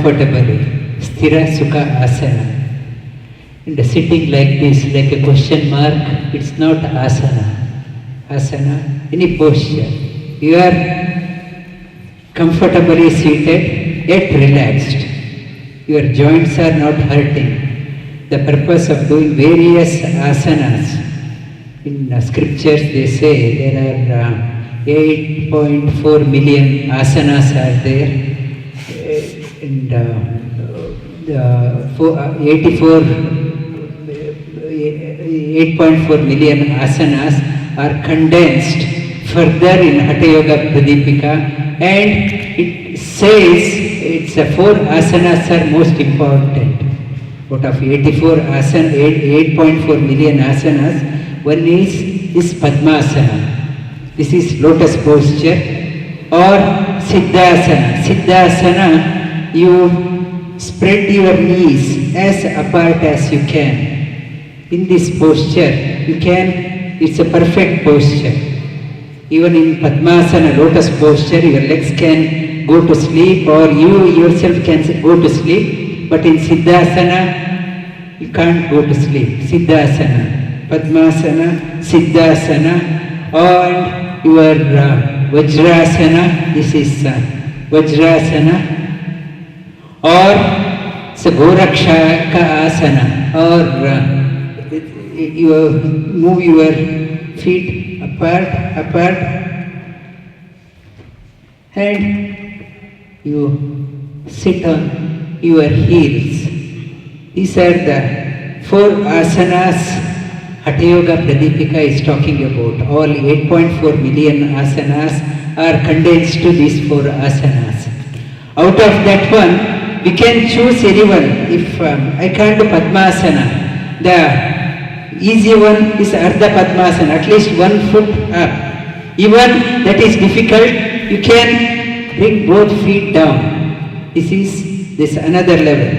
comfortably. Stira, sukha, asana. And sitting like this, like a question mark, it's not asana. Asana, any posture. You are comfortably seated, yet relaxed. Your joints are not hurting. The purpose of doing various asanas. In scriptures they say there are 8.4 million asanas are there. And 8.4 million asanas are condensed further in Hata Yoga Pradipika, and it says it's 4 asanas are most important. Out of 8.4 million asanas, one is Padmasana. This is lotus posture or Siddhasana. Siddhasana, you spread your knees as apart as you can. In this posture, it's a perfect posture. Even in Padmasana, lotus posture, your legs can go to sleep or you yourself can go to sleep. But in Siddhasana, you can't go to sleep. Siddhasana, Padmasana, Siddhasana, and your Vajrasana, this is Vajrasana, or Gorakshaka Asana, or you move your feet apart, and you sit on your heels. These are the 4 asanas Hata Yoga Pradipika is talking about. All 8.4 million asanas are condensed to these 4 asanas. Out of that one, we can choose anyone. If I can't do Padmasana, the easy one is Ardha Padmasana, at least 1 foot up. Even that is difficult, you can bring both feet down. This is another level.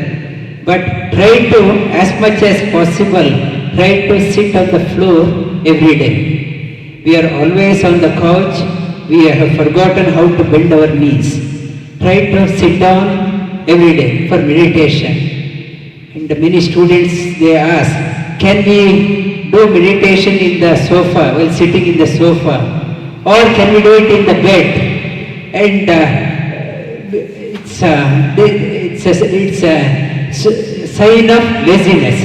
But try to, as much as possible, try to sit on the floor every day. We are always on the couch. We have forgotten how to bend our knees. Try to sit down every day for meditation. And many students, they ask, can we do meditation in the sofa, while sitting in the sofa? Or can we do it in the bed? And it's a sign of laziness.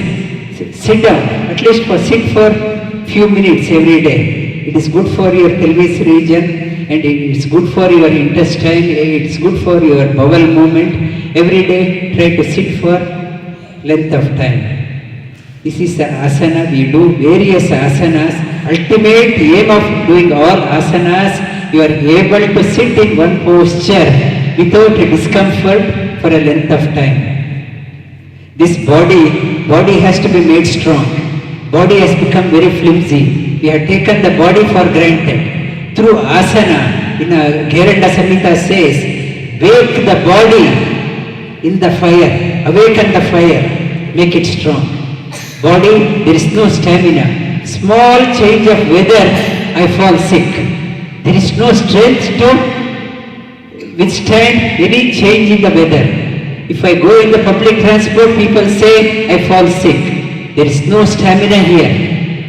Sit down, at least sit for few minutes every day. It is good for your pelvis region, and it is good for your intestine, it is good for your bowel movement. Every day try to sit for length of time. This is the asana. We do various asanas. Ultimate aim of doing all asanas, you are able to sit in one posture without discomfort for a length of time. This body has to be made strong. Body has become very flimsy. We have taken the body for granted. Through asana, in Gherenda Samhita says, bake the body in the fire, awaken the fire, make it strong. Body, there is no stamina. Small change of weather, I fall sick. There is no strength to withstand any change in the weather. If I go in the public transport, people say I fall sick. There is no stamina here.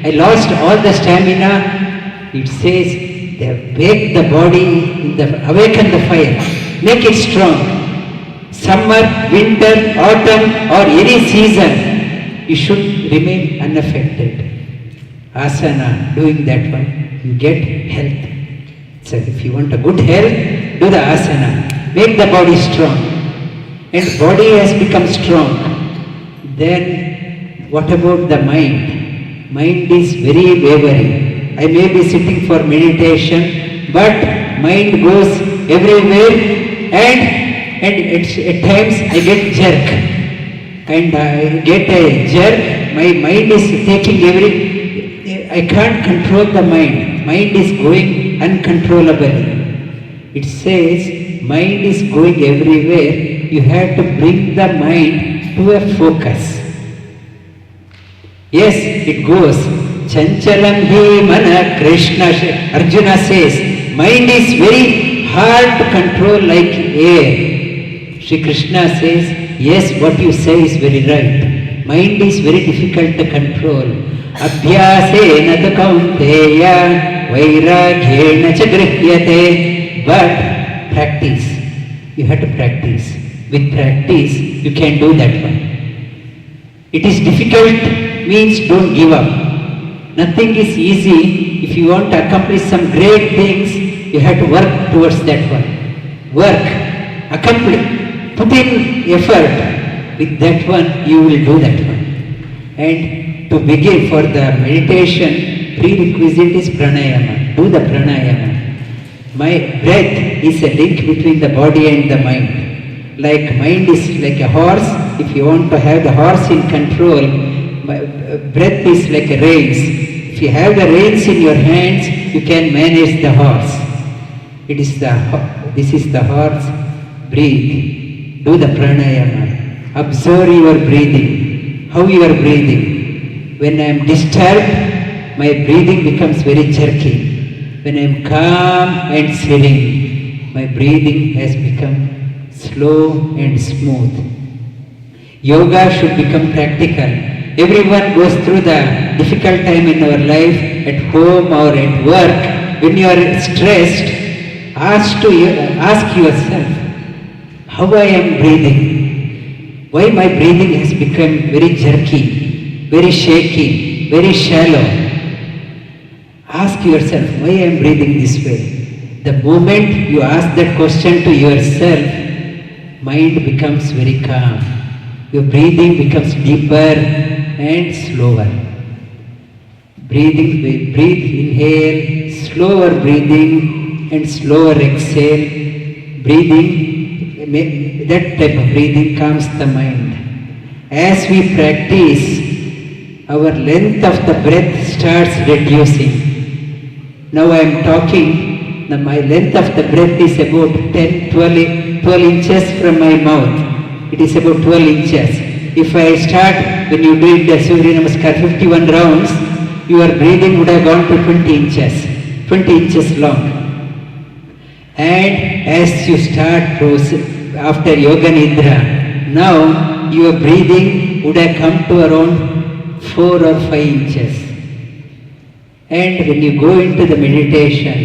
I lost all the stamina. It says, bake the body, awaken the fire, make it strong. Summer, winter, autumn, or any season, you should remain unaffected. Asana, doing that one, you get health. So if you want a good health, do the asana. Make the body strong. And body has become strong. Then what about the mind? Mind is very wavering. I may be sitting for meditation, but mind goes everywhere, and at times I get jerk. And I get a jerk, my mind is taking I can't control the mind. Mind is going uncontrollably. It says, mind is going everywhere. You have to bring the mind to a focus. Yes, it goes. Chanchalam hi mana Krishna, Arjuna says, mind is very hard to control like air. Shri Krishna says, yes, what you say is very right. Mind is very difficult to control. Abhyasena tu kaunteya vairagyena cha grihyate. But practice. You have to practice. With practice, you can do that one. It is difficult means don't give up. Nothing is easy. If you want to accomplish some great things, you have to work towards that one. Work, accomplish, put in effort. With that one, you will do that one. And to begin for the meditation, prerequisite is pranayama. Do the pranayama. My breath is a link between the body and the mind. Like mind is like a horse. If you want to have the horse in control, breath is like a reins. If you have the reins in your hands, you can manage the horse. This is the horse. Breathe. Do the pranayama. Observe your breathing. How you are breathing. When I am disturbed, my breathing becomes very jerky. When I am calm and serene, my breathing has become slow and smooth. Yoga should become practical. Everyone goes through the difficult time in our life, at home or at work. When you are stressed, ask yourself, how I am breathing? Why my breathing has become very jerky, very shaky, very shallow? Ask yourself, why I am breathing this way? The moment you ask that question to yourself, mind becomes very calm. Your breathing becomes deeper and slower. Breathe, inhale, slower breathing and slower exhale. Breathing, that type of breathing calms the mind. As we practice, our length of the breath starts reducing. Now I am talking, my length of the breath is about 12 inches from my mouth. It is about 12 inches. If I start, when you did the Surya Namaskar 51 rounds, your breathing would have gone to 20 inches long. And as you start after Yoga Nidra, now your breathing would have come to around 4 or 5 inches. And when you go into the meditation,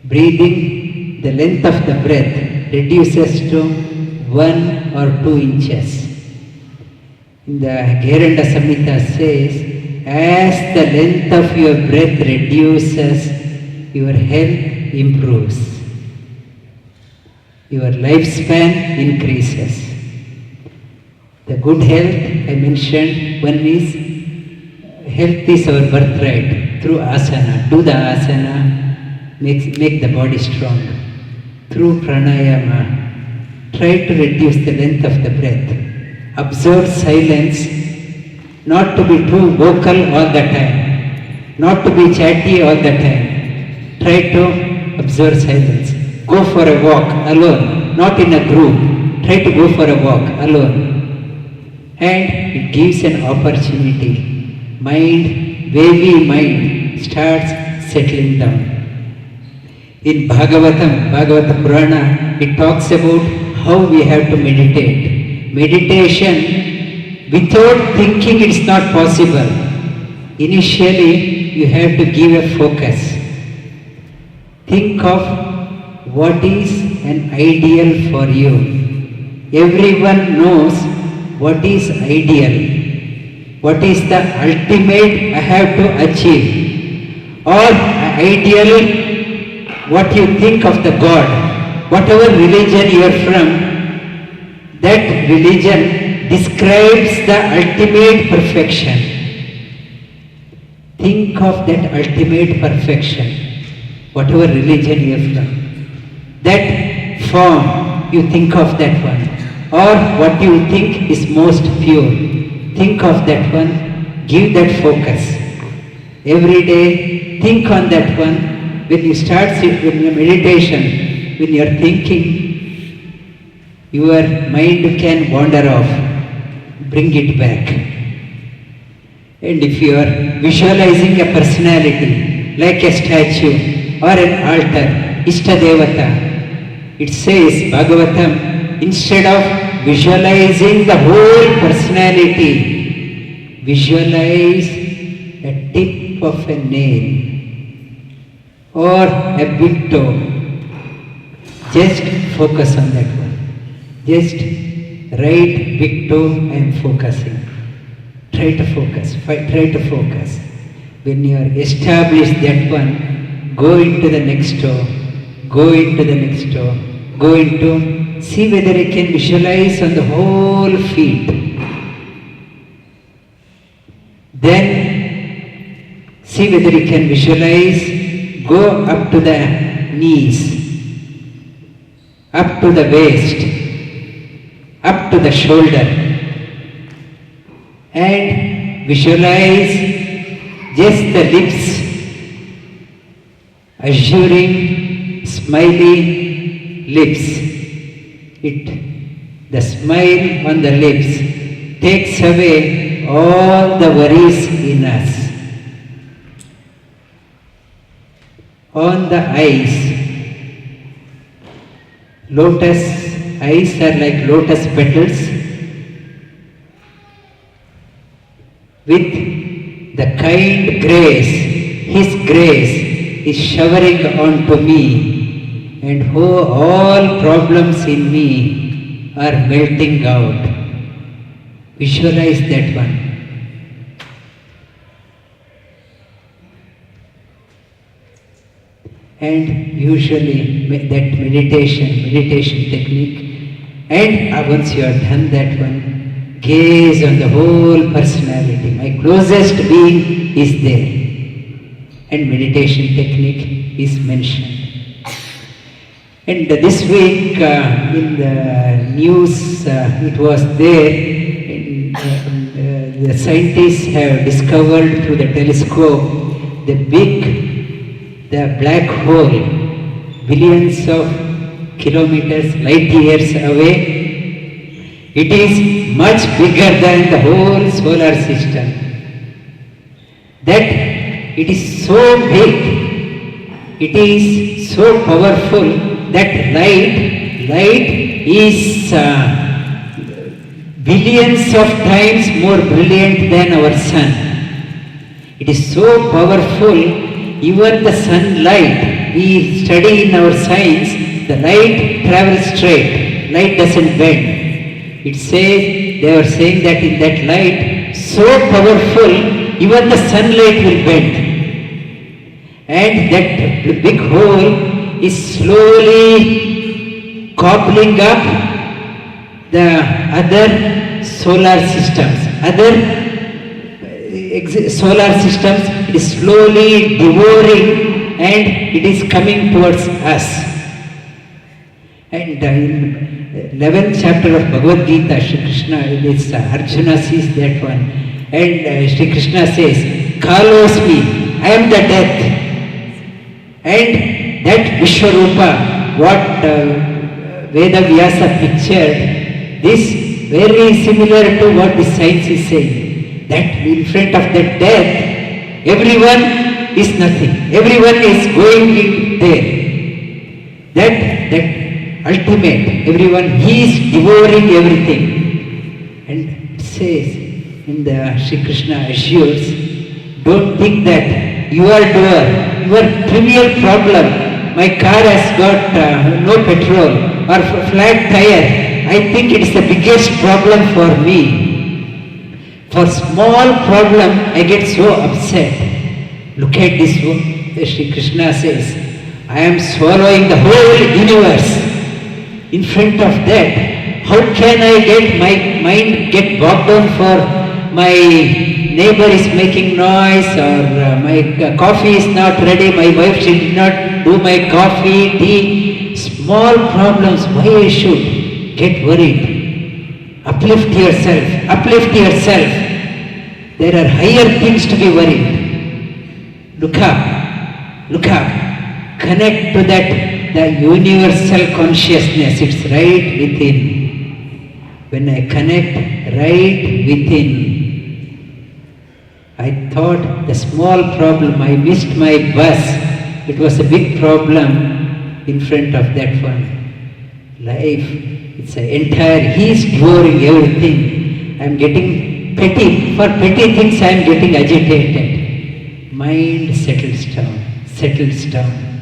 breathing, the length of the breath reduces to 1 or 2 inches. In the Gherenda Samhita says, as the length of your breath reduces, your health improves. Your lifespan increases. The good health I mentioned, one is, health is our birthright through asana. Do the asana, make the body strong. Through pranayama, try to reduce the length of the breath. Observe silence, not to be too vocal all the time, not to be chatty all the time. Try to observe silence. Go for a walk alone, not in a group. Try to go for a walk alone. And it gives an opportunity. Wavy mind starts settling down. In Bhagavata Purana, it talks about how we have to meditate. Meditation, without thinking, it's not possible. Initially, you have to give a focus. Think of what is an ideal for you. Everyone knows what is ideal. What is the ultimate I have to achieve? Or ideal, what you think of the God. Whatever religion you are from, that religion describes the ultimate perfection. Think of that ultimate perfection, whatever religion you are from. That form, you think of that one. Or what you think is most pure. Think of that one, give that focus. Every day, think on that one. When you start when your meditation, when you are thinking, your mind can wander off. Bring it back. And if you are visualizing a personality, like a statue or an altar, Ishtadevata, it says, Bhagavatam, instead of visualizing the whole personality, visualize a tip of a nail or a big toe. Just focus on that one. Just right big toe I am focusing. Try to focus. Try to focus. When you are established that one, go into the next toe. Go into the next toe. Go into, see whether you can visualize on the whole feet. Then see whether you can visualize, go up to the knees, up to the waist, up to the shoulder, and visualize just the lips, assuring smiley lips. The smile on the lips takes away all the worries in us. On the eyes, lotus eyes are like lotus petals with the kind grace, His grace is showering onto me, and all problems in me are melting out. Visualize that one. And usually that meditation technique, and once you have done that one, gaze on the whole personality. My closest being is there. And meditation technique is mentioned. And this week in the news it was there, the scientists have discovered through the telescope the black hole, billions of kilometers, light years away. It is much bigger than the whole solar system. That it is so big, it is so powerful that light is billions of times more brilliant than our sun. It is so powerful. Even the sunlight, we study in our science, the light travels straight, light doesn't bend. It says, they are saying that in that light, so powerful, even the sunlight will bend. And that big hole is slowly gobbling up the other solar systems, solar systems. It is slowly devouring and it is coming towards us. And in 11th chapter of Bhagavad Gita, Shri Krishna, Arjuna sees that one. And Shri Krishna says, Kalosmi, I am the death. And that Vishwarupa, what Veda Vyasa pictured, this very similar to what the science is saying. That in front of that death, everyone is nothing. Everyone is going in there. That ultimate, everyone, he is devouring everything. And it says, in the Shri Krishna assures, don't think that you are doer. Your trivial problem, my car has got no petrol or flat tire, I think it is the biggest problem for me. For small problem, I get so upset. Look at this one. Shri Krishna says, I am swallowing the whole universe. In front of that, how can I get my mind get bogged down for my neighbor is making noise, or my coffee is not ready, my wife, she did not do my coffee, tea. Small problems, why I should get worried? Uplift yourself, uplift yourself. There are higher things to be worried. Look up, connect to that, the universal consciousness, it's right within. When I connect right within, I thought the small problem, I missed my bus, it was a big problem in front of that one. Life It's an entire, he is devouring everything. I am getting petty, for petty things I am getting agitated. Mind settles down, settles down.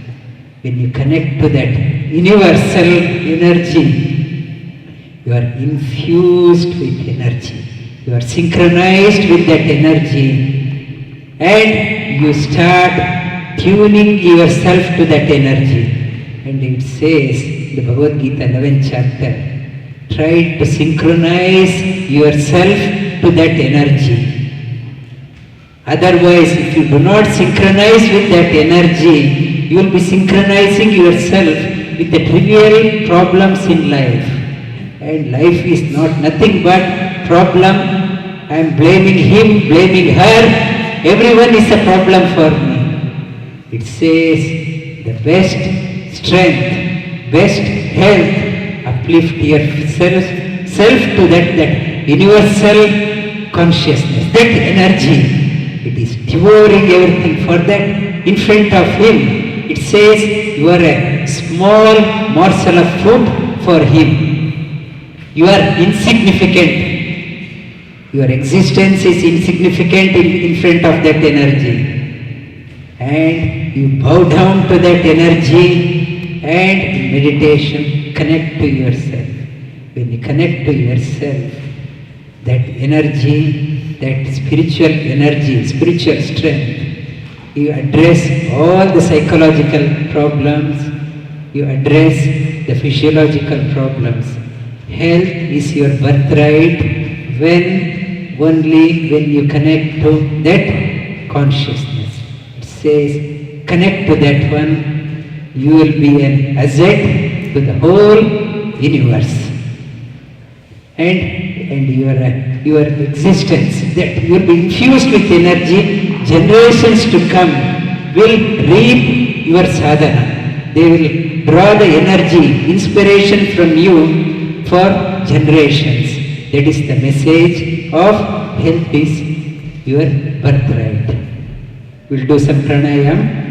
When you connect to that universal energy, you are infused with energy. You are synchronized with that energy. And you start tuning yourself to that energy. And it says, the Bhagavad Gita 11th chapter, try to synchronize yourself to that energy. Otherwise, if you do not synchronize with that energy, you will be synchronizing yourself with the trivial problems in life. And life is not nothing but problem. I am blaming him, blaming her. Everyone is a problem for me. It says the best strength, best health, uplift yourself to that universal consciousness, that energy. It is devouring everything. For that, in front of him, it says you are a small morsel of food for him. You are insignificant. Your existence is insignificant in front of that energy. And you bow down to that energy and in meditation connect to yourself. When you connect to yourself, that energy, that spiritual energy, spiritual strength, you address all the psychological problems, you address the physiological problems. Health is your birthright only when you connect to that consciousness. It says, connect to that one, you will be an asset to the whole universe. And your existence, that you will be infused with energy, generations to come will reap your sadhana. They will draw the energy, inspiration from you for generations. That is the message of health is your birthright. We'll do some pranayama.